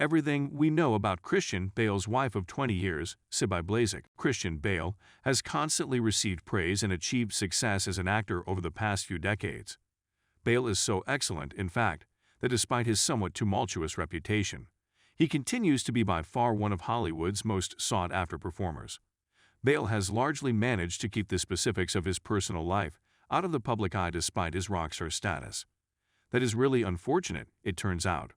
everything we know about Christian Bale's wife of 20 years, Sibi Blai. Christian Bale has constantly received praise and achieved success as an actor over the past few decades. Bale is so excellent, in fact, that despite his somewhat tumultuous reputation, he continues to be by far one of Hollywood's most sought-after performers. Bale has largely managed to keep the specifics of his personal life out of the public eye despite his rockstar status. That is really unfortunate, it turns out.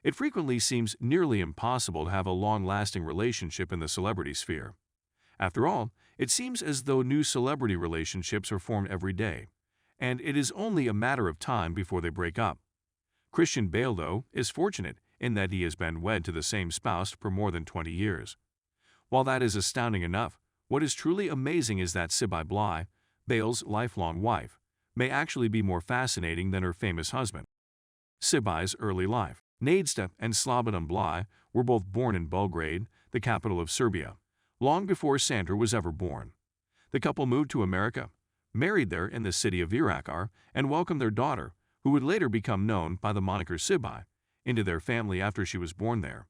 It frequently seems nearly impossible to have a long-lasting relationship in the celebrity sphere. After all, it seems as though new celebrity relationships are formed every day, and it is only a matter of time before they break up. Christian Bale, though, is fortunate in that he has been wed to the same spouse for more than 20 years. While that is astounding enough, what is truly amazing is that Sibi Blai, Bale's lifelong wife, may actually be more fascinating than her famous husband. Sibi's early life. Nadja and Slobodan Blai were both born in Belgrade, the capital of Serbia, long before Sandra was ever born. The couple moved to America, married there in the city of Virakar, and welcomed their daughter, who would later become known by the moniker Sibi, into their family after she was born there.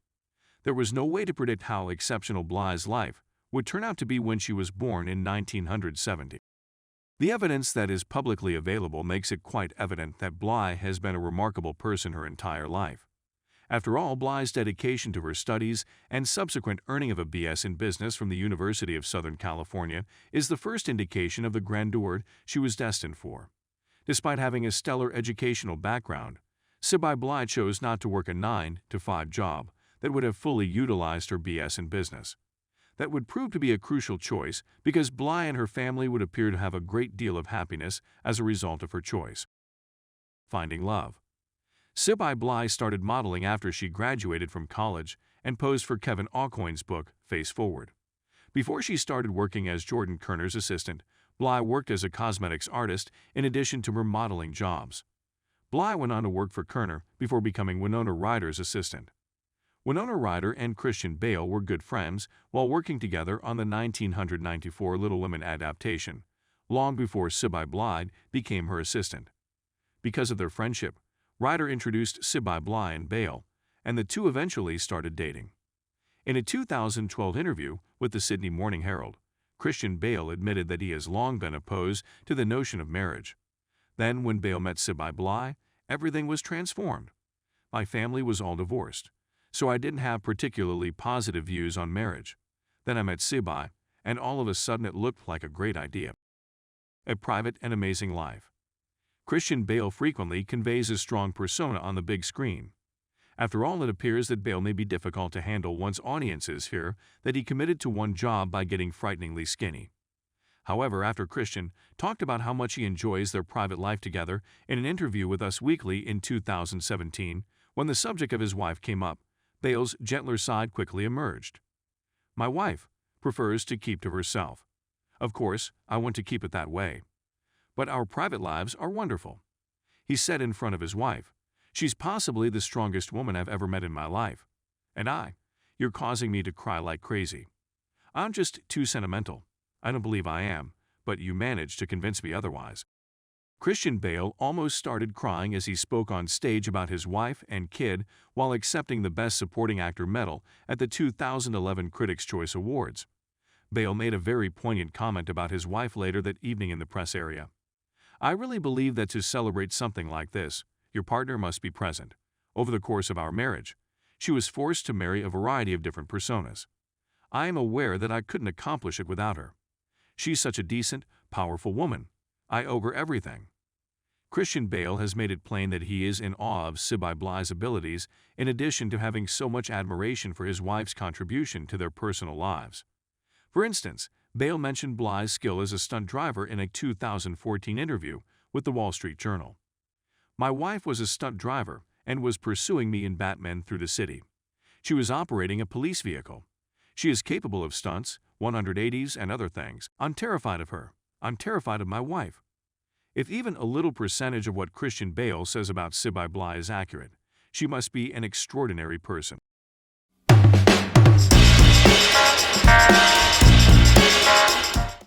There was no way to predict how exceptional Blai's life would turn out to be when she was born in 1970. The evidence that is publicly available makes it quite evident that Blai has been a remarkable person her entire life. After all, Blai's dedication to her studies and subsequent earning of a BS in business from the University of Southern California is the first indication of the grandeur she was destined for. Despite having a stellar educational background, Sibi Blai chose not to work a 9-to-5 job that would have fully utilized her BS in business. That would prove to be a crucial choice because Blai and her family would appear to have a great deal of happiness as a result of her choice. Finding love. Sibi Blai started modeling after she graduated from college and posed for Kevin Aucoin's book, Face Forward. Before she started working as Jordan Kerner's assistant, Blai worked as a cosmetics artist in addition to her modeling jobs. Blai went on to work for Kerner before becoming Winona Ryder's assistant. Winona Ryder and Christian Bale were good friends while working together on the 1994 Little Women adaptation, long before Sibi Blai became her assistant. Because of their friendship, Ryder introduced Sibi Blai and Bale, and the two eventually started dating. In a 2012 interview with the Sydney Morning Herald, Christian Bale admitted that he has long been opposed to the notion of marriage. Then, when Bale met Sibi Blai, everything was transformed. My family was all divorced, so I didn't have particularly positive views on marriage. Then I met Sibi, and all of a sudden it looked like a great idea. A private and amazing life. Christian Bale frequently conveys a strong persona on the big screen. After all, it appears that Bale may be difficult to handle once audiences hear that he committed to one job by getting frighteningly skinny. However, after Christian talked about how much he enjoys their private life together in an interview with Us Weekly in 2017, when the subject of his wife came up, Bale's gentler side quickly emerged. "My wife prefers to keep to herself. Of course, I want to keep it that way. But our private lives are wonderful," he said in front of his wife. "She's possibly the strongest woman I've ever met in my life. And you're causing me to cry like crazy. I'm just too sentimental. I don't believe I am, but you managed to convince me otherwise." Christian Bale almost started crying as he spoke on stage about his wife and kid while accepting the Best Supporting Actor medal at the 2011 Critics' Choice Awards. Bale made a very poignant comment about his wife later that evening in the press area. "I really believe that to celebrate something like this, your partner must be present. Over the course of our marriage, she was forced to marry a variety of different personas. I am aware that I couldn't accomplish it without her. She's such a decent, powerful woman. I owe her everything." Christian Bale has made it plain that he is in awe of Sibi Blai's abilities in addition to having so much admiration for his wife's contribution to their personal lives. For instance, Bale mentioned Blai's skill as a stunt driver in a 2014 interview with the Wall Street Journal. "My wife was a stunt driver and was pursuing me in Batman Through the City. She was operating a police vehicle. She is capable of stunts, 180s, and other things. I'm terrified of her. I'm terrified of my wife." If even a little percentage of what Christian Bale says about Sibi Blai is accurate, she must be an extraordinary person.